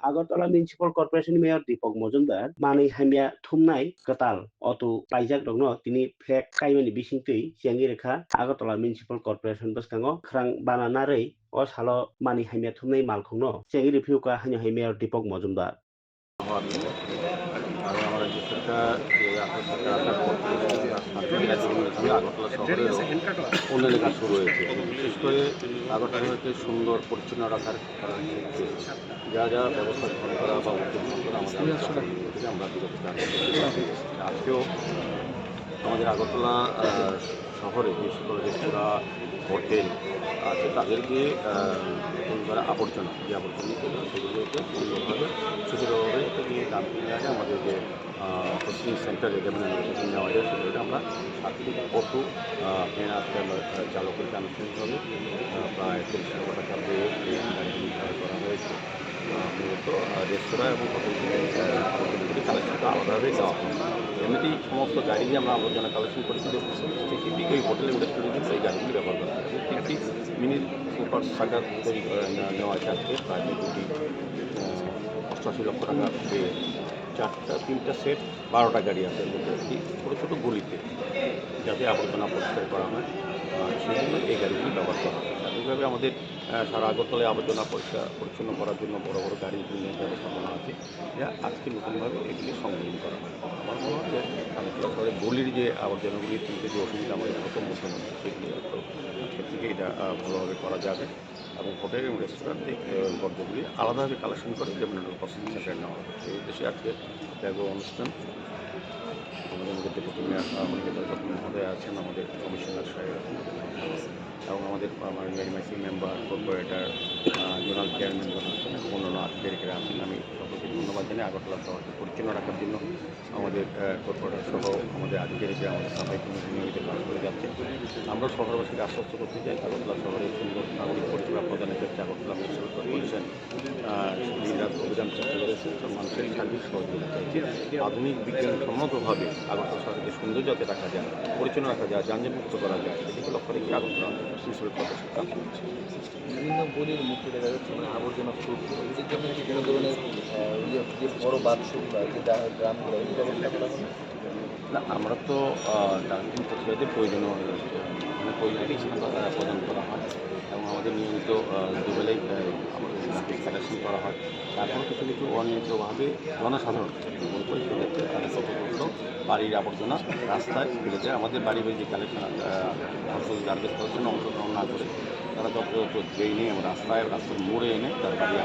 Agartala মিউনিসিপাल কর্পোरेशन mayor दीपक मजुमदार मानै हामिया थुमनाय गताल अतु पाइजाक दंनो तिनि फ्लेग काइमानि बिसिंतै सियांगि रेखा আগরতলা মিউনিসিপাল কর্পোরেশন बसखाङो ख्रां बानानारै अ सालो मानै हामिया थुमनाय मालखौनो सियांगि रिभिउका हानि मेयर दीपक मजुमदार আমি আমার রাজ্য সরকার যে আসাম সরকার আসার পর থেকে আগরতলা শহরেরও উন্নয়নের কাজ শুরু হয়েছে বিশেষ করে আগরতলাকে সুন্দর পরিচ্ছন্ন রাখার ক্ষেত্রে যা যা ব্যবস্থা গ্রহণ করা বা উদ্যোগ গ্রহণ করা আমাদের আমরা বিগত আজকেও আমাদের আগরতলা শহরে যে সকল রেস্তোরাঁ হোটেল আছে তাদেরকে আবর্জনা যে আবর্জনা সেগুলোকে সুন্দরভাবে সুন্দরভাবে নিয়ে ডাম্পিং আগে আমাদের যে প্রসেসিং সেন্টারে যেমন নেওয়া যায় সেগুলোকে আমরা 7 থেকে অটো ভ্যান আসতে আমরা চালকদেরকে আনুষ্ঠানিকভাবে প্রায় 30 লক্ষ টাকা দিয়ে গাড়িগুলি করা হয়েছে মূলত রেস্তোরাঁ এবং হোটেলগুলি কালেকশনটা আলাদাভাবে দেওয়া হয়। এমনিতেই সমস্ত গাড়ি যে আমরা আবর্জনা কালেকশন করি কিন্তু স্পেসিফিক ওই হোটেল এবং রেস্টুরেন্টে সেই গাড়িগুলি ব্যবহার করা হয়। 3টি মিনি সুপার সাগার তৈরি করে নেওয়া আছে আজকে প্রায় 2 কোটি 88 লক্ষ টাকা দিয়ে 3টা সেট 12টা গাড়ি আছে একটি ছোটো ছোটো গলিতে যাতে আবর্জনা পরিষ্কার করা হয় সেই জন্য এই গাড়িগুলি ব্যবহার করা হয়। স্বাভাবিকভাবে আমাদের সারা আগরতলায় আবর্জনা পরিচ্ছন্ন করার জন্য বড় বড় গাড়িগুলির ব্যবস্থাপনা আছে যা আজকে নতুনভাবে এগুলি সংযোজন করা হয়। আমার মনে হয় যে আগরতলা শহরে গলির যে আবর্জনাগুলি তুলতে যে অসুবিধা আমাদের হতো মুখ্যমন্ত্রী সেগুলি আজকের থেকে এটা ভালোভাবে করা যাবে এবং হোটেল এবং রেস্টুরেন্টে বর্জ্যগুলি আলাদাভাবে কালেকশন করে যেমন প্রসেসিং সেন্টারে নেওয়া হয়। এই উদ্দেশ্যে আজকে ব্যাগ অনুষ্ঠান আমাদের মধ্যে ডেপুটি মেয়র মহোদয় আছেন, আমাদের কমিশনার সাহেব এবং আমাদের MIC member corporator zonal chairman আছেন এবং অন্যান্য আধিকারিকরা আছেন। আমি সকলকে ধন্যবাদ জানাই আগরতলা শহরকে পরিচ্ছন্ন রাখার জন্য আমাদের কর্পোরেটর সহ আমাদের আধিকারিকরা আমাদের সাফাই কর্মী নিয়মিত কাজ করে যাচ্ছে। আমরা শহরবাসীকে আশ্বস্ত করতে চাই আগরতলা শহরে সুন্দর নাগরিক পরিষেবা প্রদানের ক্ষেত্রে আগরতলা মিউনিসিপাল কর্পোরেশন দিনরাত অভিযান চেষ্টা করেছে মানুষের সার্বিক সহযোগিতা চাইছে। আধুনিক বিজ্ঞানসম্মতভাবে আগরতলা শহরকে সুন্দর যাতে রাখা যায়, পরিচ্ছন্ন রাখা যায়, যানজটমুক্ত করা যায় সেদিকে লক্ষ্য রেখে আগরতলা মিউনিসিপাল কর্পোরেশন কাজ করছে। বিভিন্ন গলির মুখে দেখা যাচ্ছে আবর্জনা স্তূপ এদের জন্য বিভিন্ন ধরনের যে বড় বাথরুম বা যে গ্রামগুলো এই ব্যবস্থা করা হবে না, আমরা তো ডাস্টবিন প্রক্রিয়াতে প্রয়োজনীয় প্রদান করা হয় এবং আমাদের নিয়মিত দুবেলাই আমাদের ডাস্টবিন কালেকশন করা হয়। তারপর কিছু কিছু অনিয়মিতভাবে জনসাধারণ সেক্ষেত্রে তাদের কতগুলো বাড়ির আবর্জনা রাস্তায় ফেলে যায়। আমাদের বাড়ি বাড়ি যে কালেকশন গার্বেজ কালেকশনে অংশগ্রহণ না করে তারা যত ড্রেনে রাস্তার মোড়ে এনে তার বাড়ি